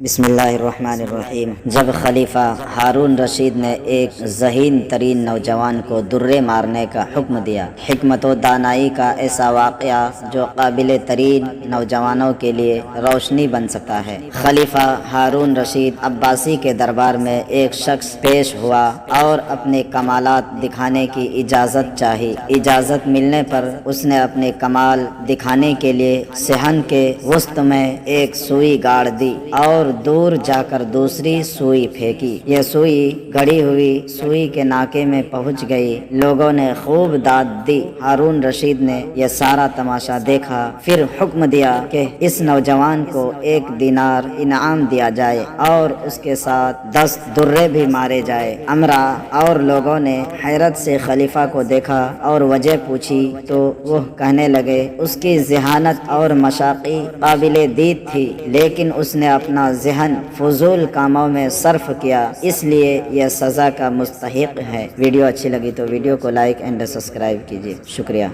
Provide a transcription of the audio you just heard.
بسم اللہ الرحمن الرحیم۔ جب خلیفہ ہارون رشید نے ایک ذہین ترین نوجوان کو درے مارنے کا حکم دیا، حکمت و دانائی کا ایسا واقعہ جو قابل ترین نوجوانوں کے لیے روشنی بن سکتا ہے۔ خلیفہ ہارون رشید عباسی کے دربار میں ایک شخص پیش ہوا اور اپنے کمالات دکھانے کی اجازت چاہی۔ اجازت ملنے پر اس نے اپنے کمال دکھانے کے لیے صحن کے وسط میں ایک سوئی گاڑ دی اور دور جا کر دوسری سوئی پھینکی۔ یہ سوئی گڑی ہوئی سوئی کے ناکے میں پہنچ گئی۔ لوگوں نے خوب داد دی۔ ہارون رشید نے یہ سارا تماشا دیکھا، پھر حکم دیا کہ اس نوجوان کو 1 دینار انعام دیا جائے اور اس کے ساتھ 10 درے بھی مارے جائے۔ امرا اور لوگوں نے حیرت سے خلیفہ کو دیکھا اور وجہ پوچھی تو وہ کہنے لگے اس کی ذہانت اور مشاقی قابل دید تھی، لیکن اس نے اپنا ذہن فضول کاموں میں صرف کیا، اس لیے یہ سزا کا مستحق ہے۔ ویڈیو اچھی لگی تو ویڈیو کو لائک اینڈ سبسکرائب کیجیے۔ شکریہ۔